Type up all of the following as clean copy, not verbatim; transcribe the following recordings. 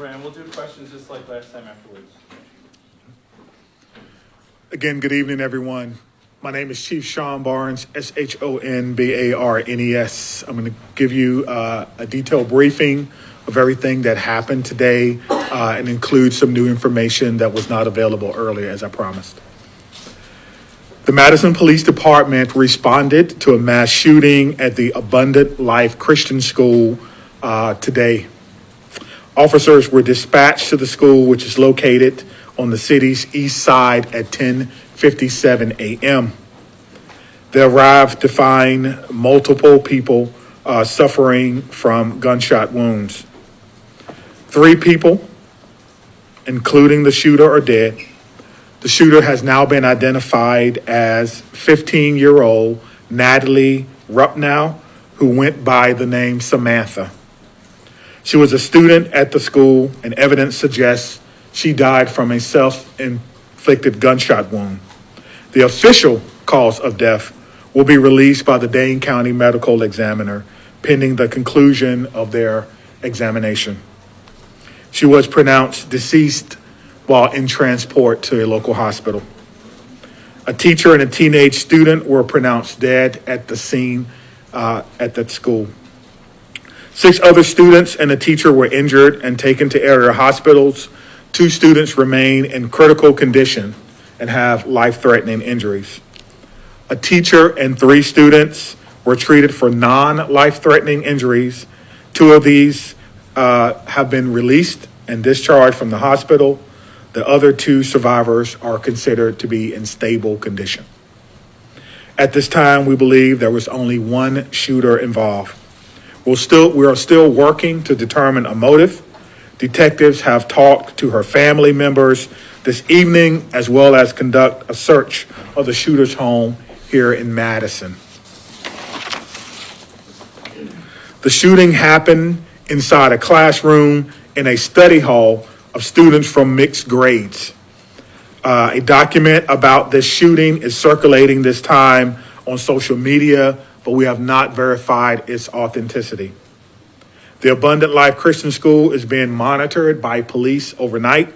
Brian, we'll do questions just like last time afterwards. Again, good evening, everyone. My name is Chief Sean Barnes, Shonbarnes. I'm going to give you a detailed briefing of everything that happened today and include some new information that was not available earlier, as I promised. The Madison Police Department responded to a mass shooting at the Abundant Life Christian School today. Officers were dispatched to the school, which is located on the city's east side at 10:57 a.m. They arrived to find multiple people suffering from gunshot wounds. 3 people, including the shooter, are dead. The shooter has now been identified as 15-year-old Natalie Rupnow, who went by the name Samantha. She was a student at the school, and evidence suggests she died from a self-inflicted gunshot wound. The official cause of death will be released by the Dane County Medical Examiner pending the conclusion of their examination. She was pronounced deceased while in transport to a local hospital. A teacher and a teenage student were pronounced dead at the scene at that school. 6 other students and a teacher were injured and taken to area hospitals. 2 students remain in critical condition and have life-threatening injuries. A teacher and 3 students were treated for non-life-threatening injuries. 2 of these have been released and discharged from the hospital. The other 2 survivors are considered to be in stable condition. At this time, we believe there was only one shooter involved. We are still working to determine a motive. Detectives have talked to her family members this evening, as well as conduct a search of the shooter's home here in Madison. The shooting happened inside a classroom in a study hall of students from mixed grades. A document about this shooting is circulating this time on social media, but we have not verified its authenticity. The Abundant Life Christian School is being monitored by police overnight.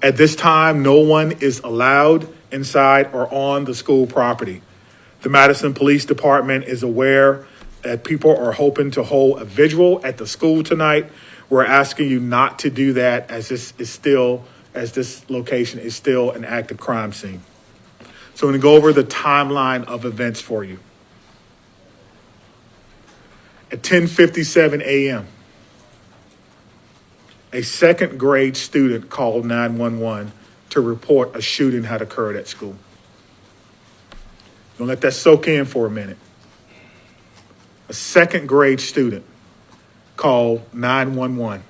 At this time, no one is allowed inside or on the school property. The Madison Police Department is aware that people are hoping to hold a vigil at the school tonight. We're asking you not to do that as this location is still an active crime scene. So I'm going to go over the timeline of events for you. At 10:57 a.m., a second grade student called 911 to report a shooting had occurred at school. Don't let that soak in for a minute. A second grade student called 911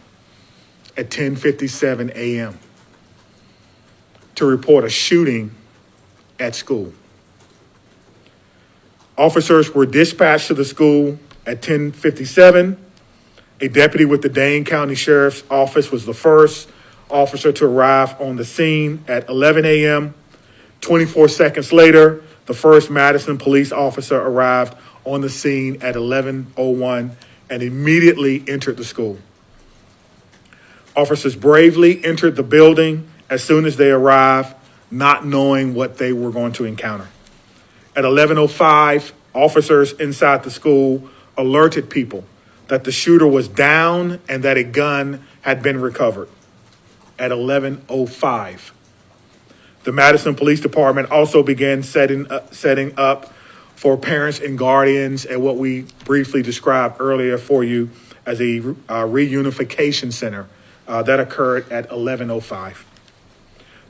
at 10:57 a.m. to report a shooting at school. Officers were dispatched to the school at 10:57. A deputy with the Dane County Sheriff's Office was the first officer to arrive on the scene at 11 a.m. 24 seconds later, the first Madison police officer arrived on the scene at 11:01 and immediately entered the school. Officers bravely entered the building as soon as they arrived, not knowing what they were going to encounter. At 11:05, officers inside the school alerted people that the shooter was down and that a gun had been recovered. At 11:05, the Madison Police Department also began setting up for parents and guardians at what we briefly described earlier for you as a reunification center that occurred at 11:05.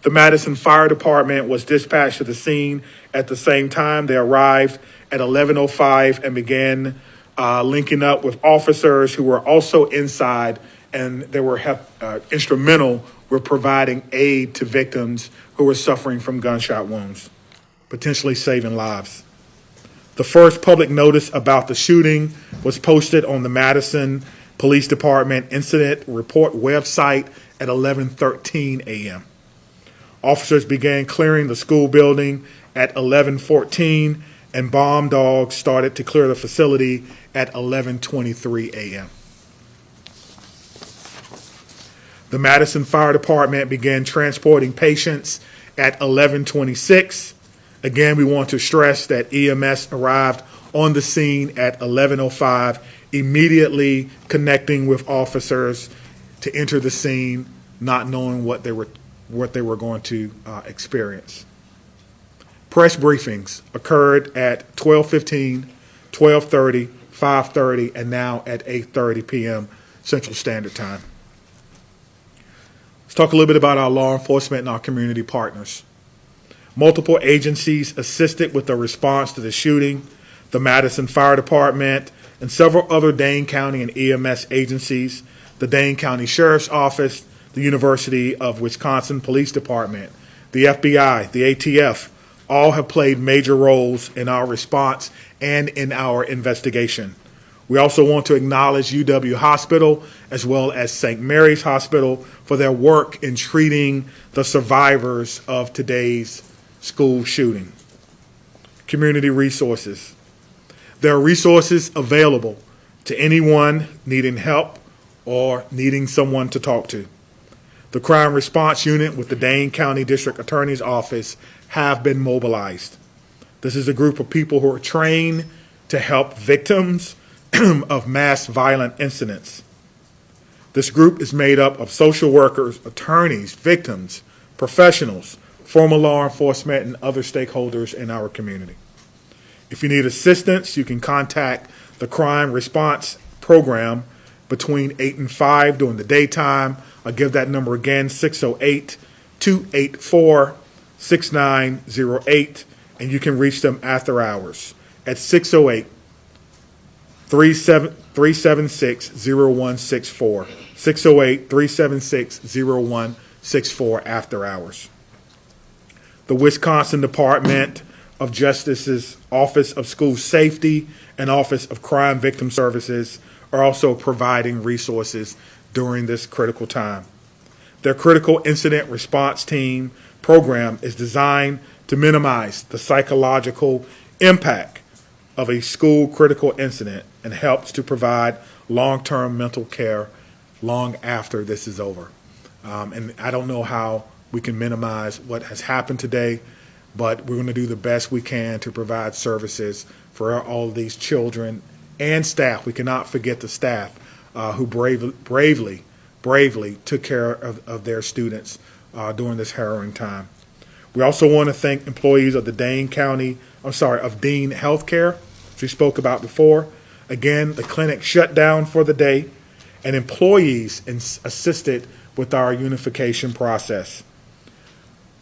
The Madison Fire Department was dispatched to the scene at the same time. They arrived at 11:05 and began linking up with officers who were also inside, and they were instrumental with providing aid to victims who were suffering from gunshot wounds, potentially saving lives. The first public notice about the shooting was posted on the Madison Police Department Incident Report website at 11:13 a.m. Officers began clearing the school building at 11:14, and bomb dogs started to clear the facility at 11:23 a.m. The Madison Fire Department began transporting patients at 11:26. Again, we want to stress that EMS arrived on the scene at 11:05, immediately connecting with officers to enter the scene, not knowing what they were going to experience. Press briefings occurred at 12:15, 12:30, 5:30, and now at 8:30 p.m. Central Standard Time. Let's talk a little bit about our law enforcement and our community partners. Multiple agencies assisted with the response to the shooting. The Madison Fire Department and several other Dane County and EMS agencies, the Dane County Sheriff's Office, the University of Wisconsin Police Department, the FBI, the ATF, all have played major roles in our response and in our investigation. We also want to acknowledge UW Hospital as well as St. Mary's Hospital for their work in treating the survivors of today's school shooting. Community resources. There are resources available to anyone needing help or needing someone to talk to. The Crime Response Unit with the Dane County District Attorney's Office have been mobilized. This is a group of people who are trained to help victims of mass violent incidents. This group is made up of social workers, attorneys, victims, professionals, former law enforcement, and other stakeholders in our community. If you need assistance, you can contact the Crime Response Program between 8 and 5 during the daytime. I'll give that number again, 608-284-6908, and you can reach them after hours at 608-376-0164, 608-376-0164 after hours. The Wisconsin Department of Justice's Office of School Safety and Office of Crime Victim Services are also providing resources during this critical time. Their Critical Incident Response Team program is designed to minimize the psychological impact of a school critical incident and helps to provide long-term mental care long after this is over. And I don't know how we can minimize what has happened today, but we're going to do the best we can to provide services for all of these children and staff. We cannot forget the staff who bravely took care of their students during this harrowing time. We also want to thank employees of the Dane Healthcare, which we spoke about before. Again, the clinic shut down for the day, and employees assisted with our unification process.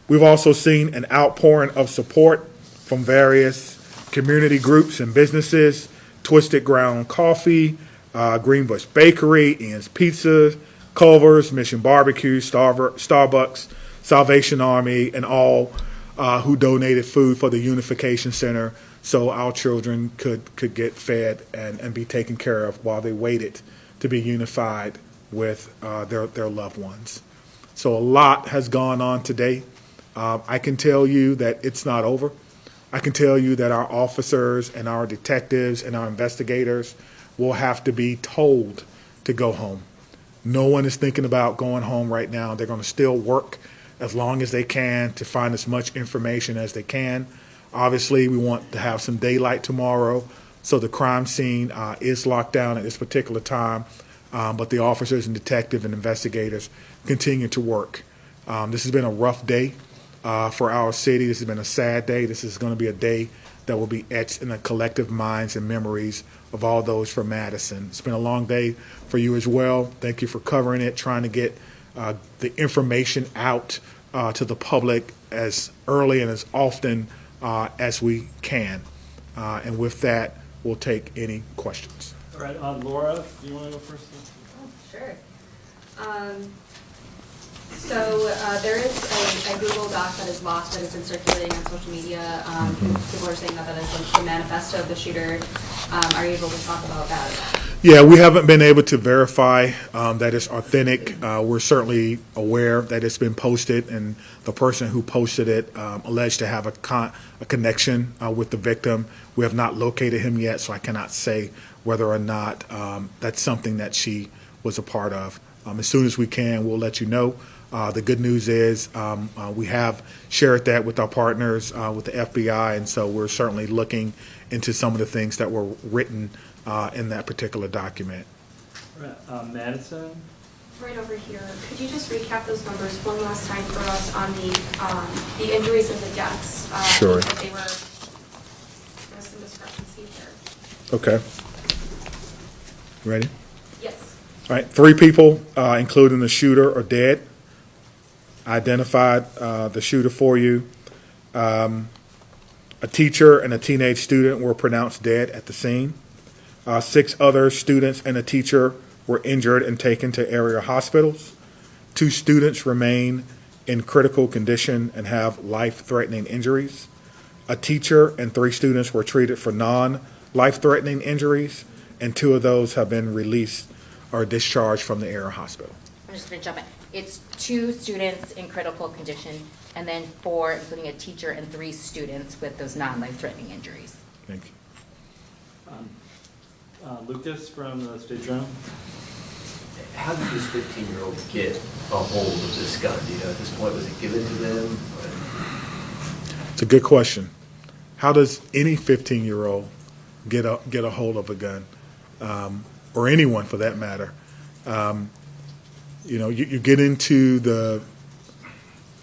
We've also seen an outpouring of support from various community groups and businesses: Twisted Ground Coffee, Greenbush Bakery, Ian's Pizza, Culver's, Mission Barbecue, Starbucks, Salvation Army, and all who donated food for the Unification Center so our children could get fed and be taken care of while they waited to be unified with their loved ones. So a lot has gone on today. I can tell you that it's not over. I can tell you that our officers and our detectives and our investigators will have to be told to go home. No one is thinking about going home right now. They're going to still work as long as they can to find as much information as they can. Obviously, we want to have some daylight tomorrow, so the crime scene is locked down at this particular time, but the officers and detectives and investigators continue to work. This has been a rough day for our city. This has been a sad day. This is going to be a day that will be etched in the collective minds and memories of all those from Madison. It's been a long day for you as well. Thank you for covering it, trying to get the information out to the public as early and as often as we can. And with that, we'll take any questions. All right, Laura, do you want to go first? Oh, sure. So there is a Google Doc that is lost that has been circulating on social media. People are saying that is like the manifesto of the shooter. Are you able to talk about that? Yeah, we haven't been able to verify that it's authentic. We're certainly aware that it's been posted, and the person who posted it alleged to have a connection with the victim. We have not located him yet, so I cannot say whether or not that's something that she was a part of. As soon as we can, we'll let you know. The good news is we have shared that with our partners, with the FBI, and so we're certainly looking into some of the things that were written in that particular document. Madison? Right over here, could you just recap those numbers one last time for us on the injuries and the deaths? Sure. That there was some discrepancy there. Okay. Ready? Yes. All right, 3 people, including the shooter, are dead. Identified the shooter for you. A teacher and a teenage student were pronounced dead at the scene. 6 other students and a teacher were injured and taken to area hospitals. 2 students remain in critical condition and have life-threatening injuries. A teacher and 3 students were treated for non-life-threatening injuries, and 2 of those have been released or discharged from the area hospital. I'm just going to jump in. It's 2 students in critical condition, and then 4, including a teacher, and 3 students with those non-life-threatening injuries. Thank you. Lucas from the State Journal. How did this 15-year-old get a hold of this gun? Do you know at this point, was it given to them? It's a good question. How does any 15-year-old get a hold of a gun, or anyone for that matter? You get into the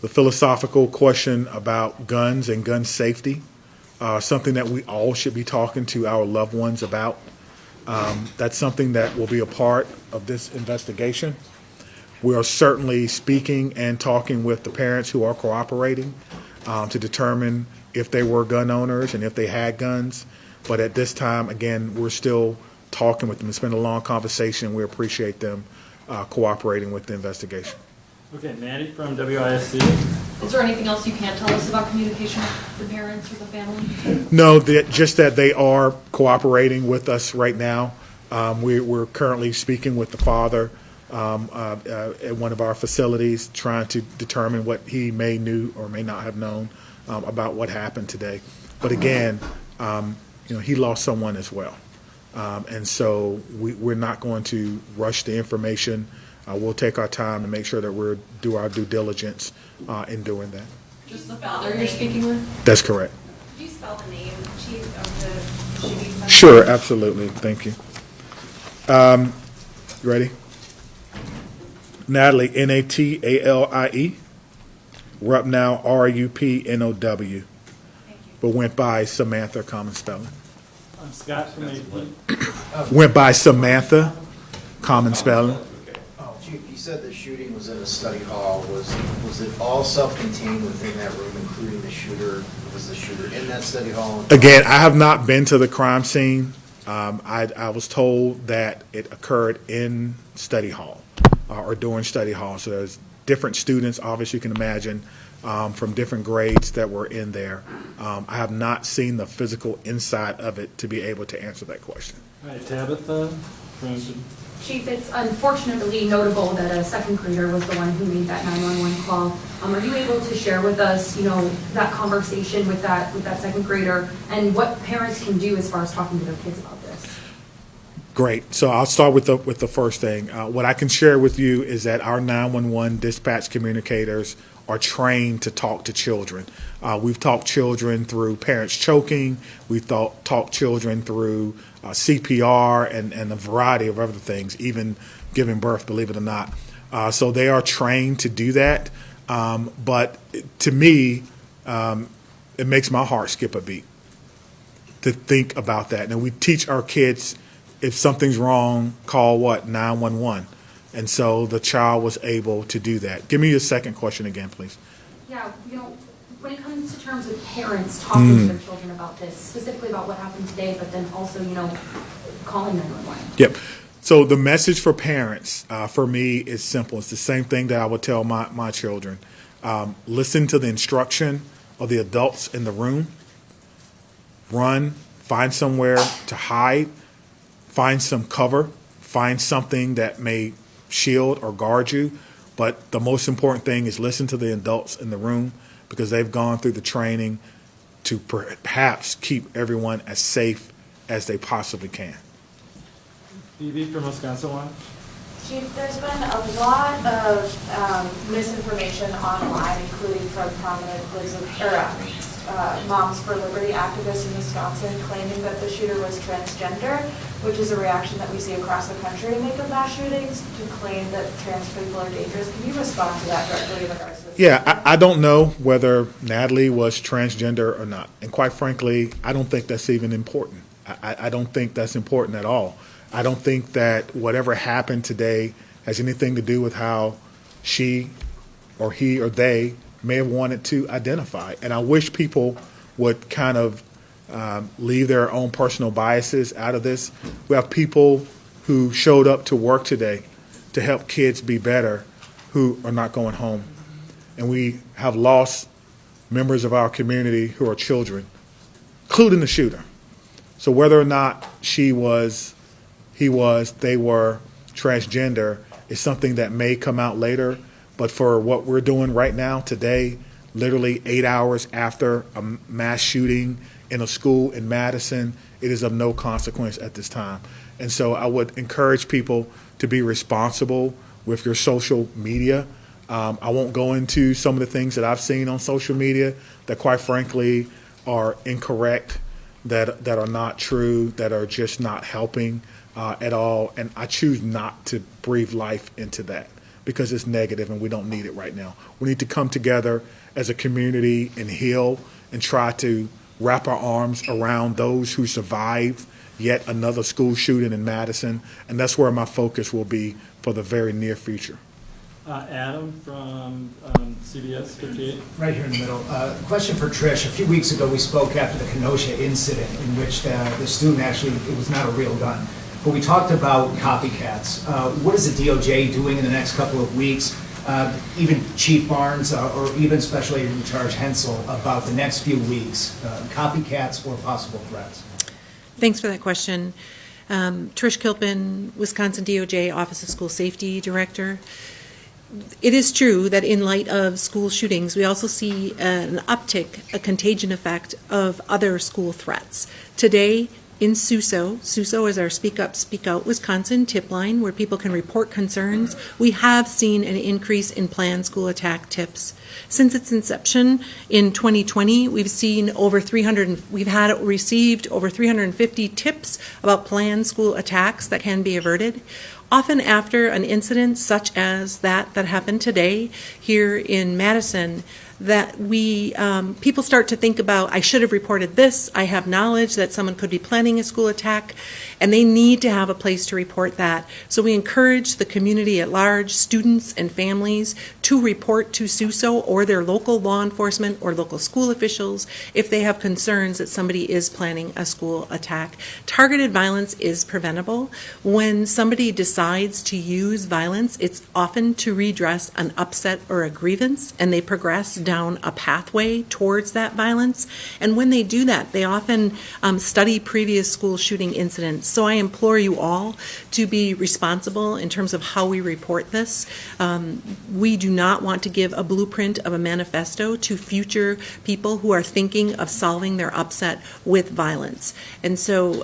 philosophical question about guns and gun safety, something that we all should be talking to our loved ones about. That's something that will be a part of this investigation. We are certainly speaking and talking with the parents who are cooperating to determine if they were gun owners and if they had guns. But at this time, again, we're still talking with them. It's been a long conversation. We appreciate them cooperating with the investigation. Okay, Maddie from WISC. Is there anything else you can tell us about communication with the parents or the family? No, just that they are cooperating with us right now. We're currently speaking with the father at one of our facilities, trying to determine what he may knew or may not have known about what happened today. But again, he lost someone as well. And so we're not going to rush the information. We'll take our time and make sure that we do our due diligence in doing that. Just the father you're speaking with? That's correct. Could you spell the name, Chief, of the shooting? Sure, absolutely. Thank you. You ready? Natalie, Natalie, Rupnow, Rupnow, but went by Samantha, common spelling. Scott from AP. Went by Samantha, common spelling. Chief, you said the shooting was in a study hall. Was it all self-contained within that room, including the shooter? Was the shooter in that study hall? Again, I have not been to the crime scene. I was told that it occurred in study hall or during study hall. So there's different students, obviously you can imagine, from different grades that were in there. I have not seen the physical inside of it to be able to answer that question. All right, Tabitha from. Chief, it's unfortunately notable that a second grader was the one who made that 911 call. Are you able to share with us, that conversation with that second grader and what parents can do as far as talking to their kids about this? Great. So I'll start with the first thing. What I can share with you is that our 911 dispatch communicators are trained to talk to children. We've talked children through parents choking. We've talked children through CPR and a variety of other things, even giving birth, believe it or not. So they are trained to do that. But to me, it makes my heart skip a beat to think about that. And we teach our kids, if something's wrong, call what? 911. And so the child was able to do that. Give me your second question again, please. Yeah, when it comes to terms of parents talking to their children about this, specifically about what happened today, but then also, calling 911. Yep. So the message for parents, for me, is simple. It's the same thing that I would tell my children. Listen to the instruction of the adults in the room. Run, find somewhere to hide, find some cover, find something that may shield or guard you. But the most important thing is listen to the adults in the room, because they've gone through the training to perhaps keep everyone as safe as they possibly can. Phoebe from Wisconsin Watch. Chief, there's been a lot of misinformation online, including from prominent Moms for Liberty activists in Wisconsin, claiming that the shooter was transgender, which is a reaction that we see across the country in wake of mass shootings, to claim that trans people are dangerous. Can you respond to that directly in regards to this? Yeah, I don't know whether Natalie was transgender or not. And quite frankly, I don't think that's even important. I don't think that's important at all. I don't think that whatever happened today has anything to do with how she or he or they may have wanted to identify. And I wish people would kind of leave their own personal biases out of this. We have people who showed up to work today to help kids be better who are not going home. And we have lost members of our community who are children, including the shooter. So whether or not they were transgender is something that may come out later. But for what we're doing right now, today, literally 8 hours after a mass shooting in a school in Madison, it is of no consequence at this time. And so I would encourage people to be responsible with your social media. I won't go into some of the things that I've seen on social media that quite frankly are incorrect, that are not true, that are just not helping at all. And I choose not to breathe life into that because it's negative and we don't need it right now. We need to come together as a community and heal and try to wrap our arms around those who survived yet another school shooting in Madison. And that's where my focus will be for the very near future. Adam from CBS 58. Right here in the middle. Question for Trish. A few weeks ago, we spoke after the Kenosha incident in which the student actually, it was not a real gun. But we talked about copycats. What is the DOJ doing in the next couple of weeks? Even Chief Barnes or even Special Agent in Charge Hensel about the next few weeks, copycats or possible threats? Thanks for that question. Trish Kilpin, Wisconsin DOJ Office of School Safety Director. It is true that in light of school shootings, we also see an uptick, a contagion effect of other school threats. Today, in SUSO is our Speak Up, Speak Out Wisconsin tip line where people can report concerns. We have seen an increase in planned school attack tips. Since its inception in 2020, we've received over 350 tips about planned school attacks that can be averted. Often after an incident such as that happened today here in Madison, that people start to think about, I should have reported this, I have knowledge that someone could be planning a school attack, and they need to have a place to report that. So we encourage the community at large, students and families, to report to SUSO or their local law enforcement or local school officials if they have concerns that somebody is planning a school attack. Targeted violence is preventable. When somebody decides to use violence, it's often to redress an upset or a grievance, and they progress down a pathway towards that violence. And when they do that, they often study previous school shooting incidents. So I implore you all to be responsible in terms of how we report this. We do not want to give a blueprint of a manifesto to future people who are thinking of solving their upset with violence. And so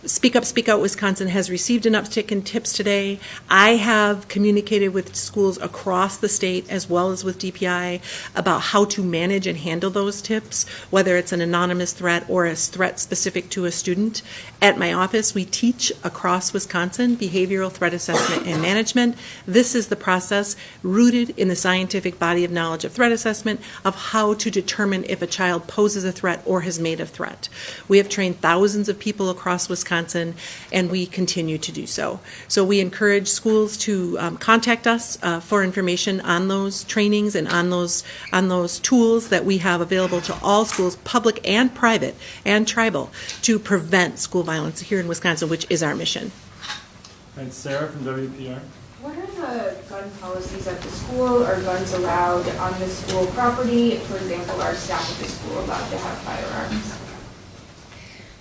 Speak Up, Speak Out Wisconsin has received an uptick in tips today. I have communicated with schools across the state as well as with DPI about how to manage and handle those tips, whether it's an anonymous threat or a threat specific to a student. At my office, we teach across Wisconsin behavioral threat assessment and management. This is the process rooted in the scientific body of knowledge of threat assessment of how to determine if a child poses a threat or has made a threat. We have trained thousands of people across Wisconsin, and we continue to do so. So we encourage schools to contact us for information on those trainings and on those tools that we have available to all schools, public and private and tribal, to prevent school violence here in Wisconsin, which is our mission. And Sarah from WPR. What are the gun policies at the school? Are guns allowed on the school property? For example, are staff at the school allowed to have firearms?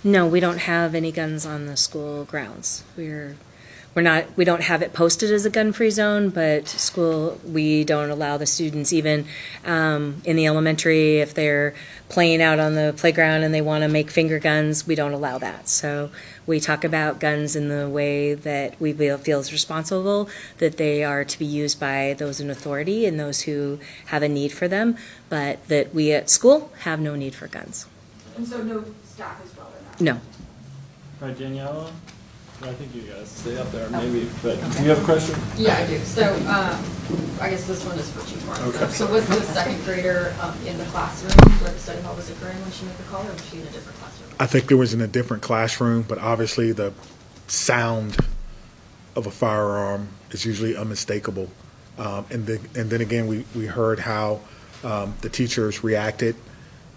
No, we don't have any guns on the school grounds. we don't have it posted as a gun-free zone, but school, we don't allow the students even in the elementary, if they're playing out on the playground and they want to make finger guns, we don't allow that. So we talk about guns in the way that we feel is responsible, that they are to be used by those in authority and those who have a need for them, but that we at school have no need for guns. And so no staff as well in that? No. All right, Daniela? I think you guys stay up there maybe, but do you have a question? Yeah, I do. So, I guess this one is for Chief Martin. Okay. So was the second grader in the classroom where the study hall was occurring when she made the call, or was she in a different classroom? I think it was in a different classroom, but obviously the sound of a firearm is usually unmistakable. And then again, we heard how the teachers reacted.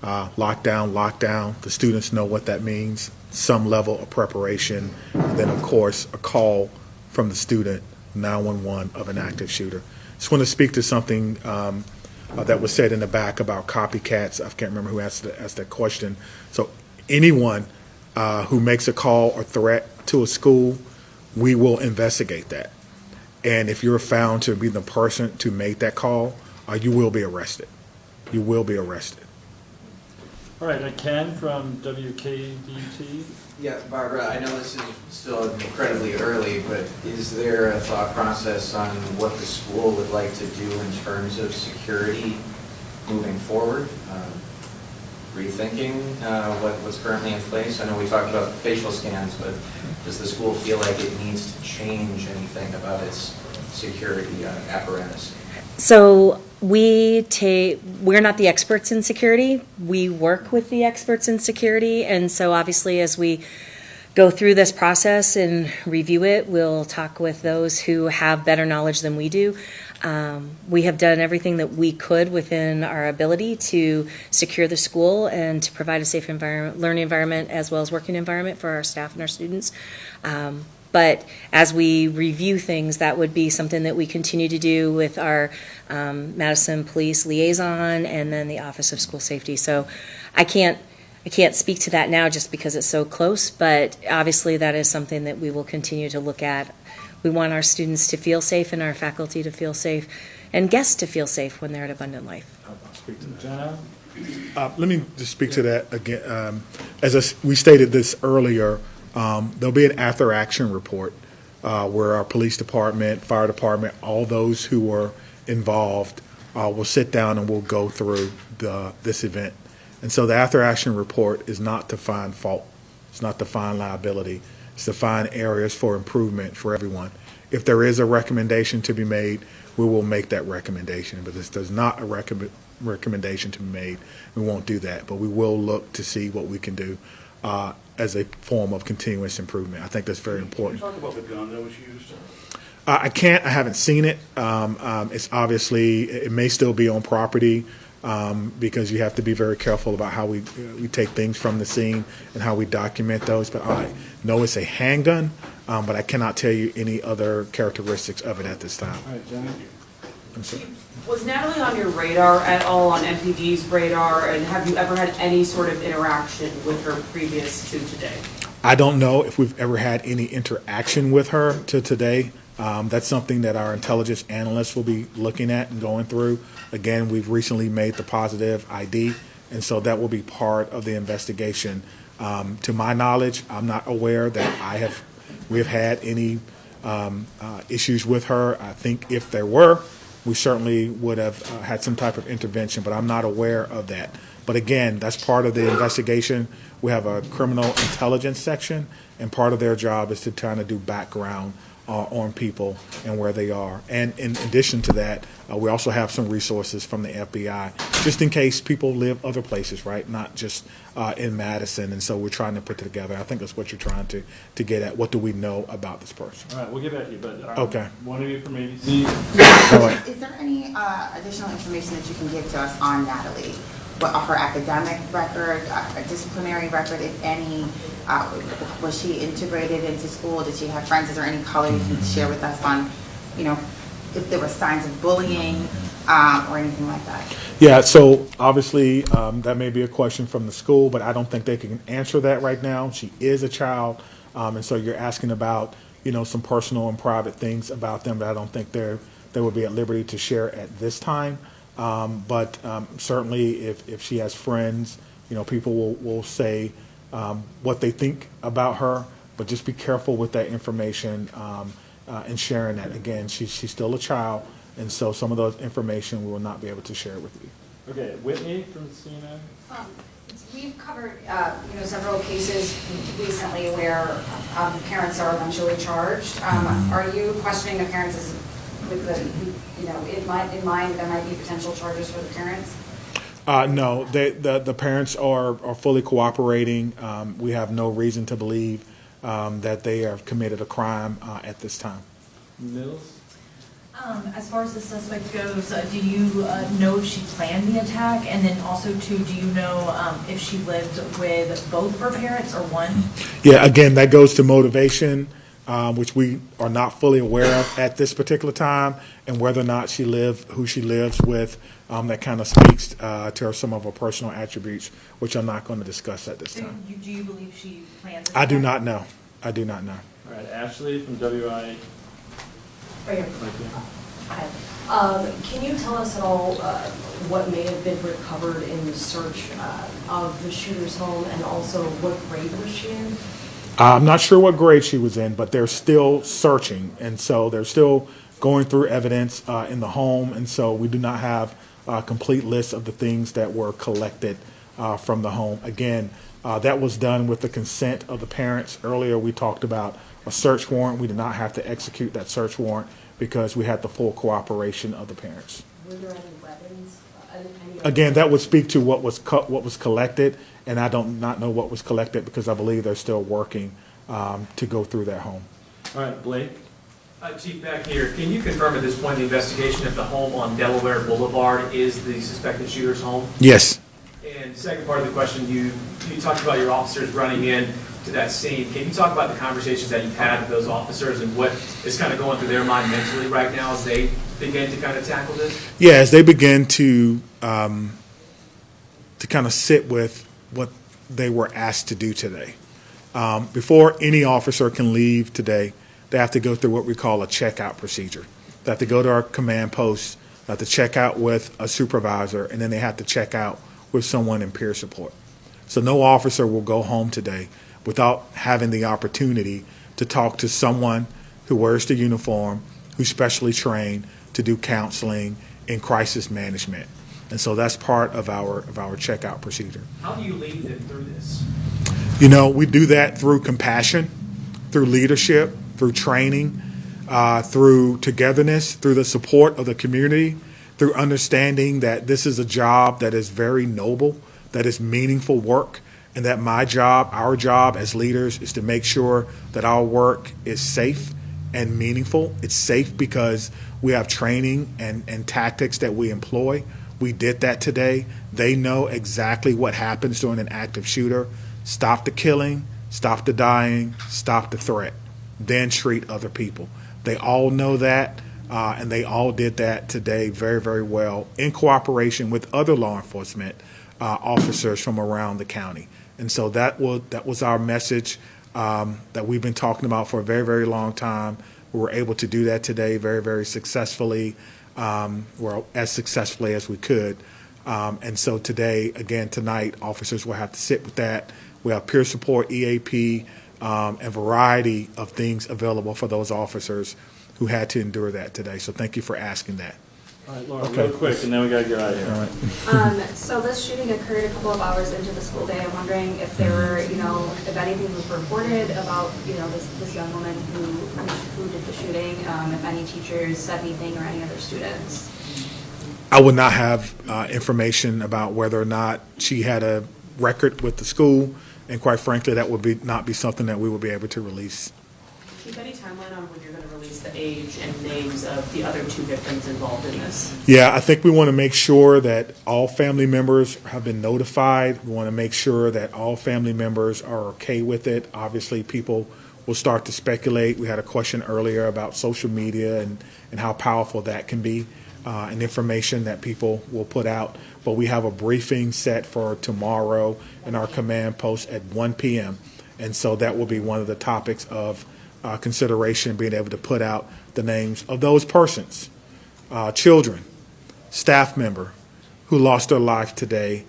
Lockdown. The students know what that means, some level of preparation, and then, of course, a call from the student, 911, of an active shooter. Just want to speak to something that was said in the back about copycats. I can't remember who asked that question. So anyone who makes a call or threat to a school, we will investigate that. And if you're found to be the person to make that call, you will be arrested. You will be arrested. All right, Ken from WKDT. Yeah, Barbara, I know this is still incredibly early, but is there a thought process on what the school would like to do in terms of security moving forward? Rethinking what's currently in place? I know we talked about facial scans, but does the school feel like it needs to change anything about its security apparatus? So we're not the experts in security. We work with the experts in security, and so obviously as we go through this process and review it, we'll talk with those who have better knowledge than we do. We have done everything that we could within our ability to secure the school and to provide a safe learning environment as well as working environment for our staff and our students. But as we review things, that would be something that we continue to do with our Madison Police Liaison and then the Office of School Safety. So I can't speak to that now just because it's so close, but obviously that is something that we will continue to look at. We want our students to feel safe and our faculty to feel safe and guests to feel safe when they're at Abundant Life. I'll speak to that. Jenna? Let me just speak to that again. We stated this earlier, there'll be an after-action report where our police department, fire department, all those who were involved will sit down and we'll go through this event. And so the after-action report is not to find fault. It's not to find liability. It's to find areas for improvement for everyone. If there is a recommendation to be made, we will make that recommendation. But if there's not a recommendation to be made, we won't do that. But we will look to see what we can do as a form of continuous improvement. I think that's very important. Can you talk about the gun that was used? I can't. I haven't seen it. It's obviously, it may still be on property because you have to be very careful about how we take things from the scene and how we document those. But I know it's a handgun, but I cannot tell you any other characteristics of it at this time. All right, Jenna? I'm sorry. Was Natalie on your radar at all, on MPD's radar, and have you ever had any sort of interaction with her previous to today? I don't know if we've ever had any interaction with her to today. That's something that our intelligence analysts will be looking at and going through. Again, we've recently made the positive ID, and so that will be part of the investigation. To my knowledge, I'm not aware that we have had any issues with her. I think if there were, we certainly would have had some type of intervention, but I'm not aware of that. But again, that's part of the investigation. We have a criminal intelligence section, and part of their job is to kind of do background on people and where they are. And in addition to that, we also have some resources from the FBI, just in case people live other places, right? Not just in Madison. And so we're trying to put it together. I think that's what you're trying to get at. What do we know about this person? All right, we'll get back to you, but Okay. one of you from ABC. Is there any additional information that you can give to us on Natalie? What her academic record, disciplinary record, if any? Was she integrated into school? Did she have friends? Is there any color you can share with us on, if there were signs of bullying or anything like that? Yeah, so obviously that may be a question from the school, but I don't think they can answer that right now. She is a child, and so you're asking about some personal and private things about them that I don't think they would be at liberty to share at this time. But certainly if she has friends, people will say what they think about her, but just be careful with that information and sharing that. Again, she's still a child, and so some of those information we will not be able to share with you. Okay, Whitney from CNN. We've covered, several cases recently where parents are eventually charged. Are you questioning the parents with in mind there might be potential charges for the parents? No, the parents are fully cooperating. We have no reason to believe that they have committed a crime at this time. Mills? As far as the suspect goes, do you know if she planned the attack? And then also, too, do you know if she lived with both of her parents or one? Yeah, again, that goes to motivation, which we are not fully aware of at this particular time, and whether or not who she lives with, that kind of speaks to some of her personal attributes, which I'm not going to discuss at this time. Do you believe she planned the I attack? do not know. I do not know. All right, Ashley from WI. Right here. Hi. Can you tell us at all what may have been recovered in the search of the shooter's home, and also what grade was she in? I'm not sure what grade she was in, but they're still searching, and so they're still going through evidence in the home, and so we do not have a complete list of the things that were collected from the home. Again, that was done with the consent of the parents. Earlier we talked about a search warrant. We did not have to execute that search warrant because we had the full cooperation of the parents. Were there any weapons? Again, that would speak to what was collected, and I don't not know what was collected because I believe they're still working to go through that home. All right, Blake. Chief, back here, can you confirm at this point the investigation if the home on Delaware Boulevard is the suspected shooter's home? Yes. And second part of the question, you talked about your officers running in to that scene. Can you talk about the conversations that you've had with those officers and what is kind of going through their mind mentally right now as they begin to kind of tackle this? Yeah, as they begin to kind of sit with what they were asked to do today. Before any officer can leave today, they have to go through what we call a checkout procedure. They have to go to our command post, they have to check out with a supervisor, and then they have to check out with someone in peer support. So no officer will go home today without having the opportunity to talk to someone who wears the uniform, who's specially trained to do counseling in crisis management. And so that's part of our checkout procedure. How do you lead them through this? We do that through compassion, through leadership, through training, through togetherness, through the support of the community, through understanding that this is a job that is very noble, that is meaningful work, and that our job as leaders is to make sure that our work is safe and meaningful. It's safe because we have training and tactics that we employ. We did that today. They know exactly what happens during an active shooter. Stop the killing, stop the dying, stop the threat, then treat other people. They all know that, and they all did that today very, very well in cooperation with other law enforcement officers from around the county. And so that was our message that we've been talking about for a very, very long time. We were able to do that today very, very successfully, as successfully as we could. And so today, again, tonight, officers will have to sit with that. We have peer support, EAP, a variety of things available for those officers who had to endure that today. So thank you for asking that. All right, Laura, real quick, and then we got to get out of here. All right. So this shooting occurred a couple of hours into the school day. I'm wondering if there were, if anything was reported about, this young woman who did the shooting, if any teachers said anything or any other students. I would not have information about whether or not she had a record with the school, and quite frankly, that would not be something that we would be able to release. Chief, any timeline on when you're going to release the age and names of the other two victims involved in this? Yeah, I think we want to make sure that all family members have been notified. We want to make sure that all family members are okay with it. Obviously, people will start to speculate. We had a question earlier about social media and how powerful that can be, and information that people will put out. But we have a briefing set for tomorrow in our command post at 1 p.m. And so that will be one of the topics of consideration, being able to put out the names of those persons, children, staff member, who lost their life today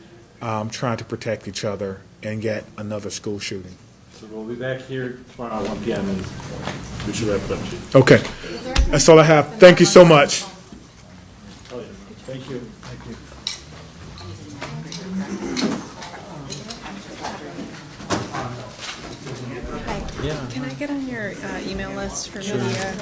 trying to protect each other and yet another school shooting. So we'll be back here tomorrow at 1 p.m. and we should wrap it up, Chief. Okay, that's all I have. Thank you so much. Oh, yeah. Thank you. Thank you. Can I get on your email list for media?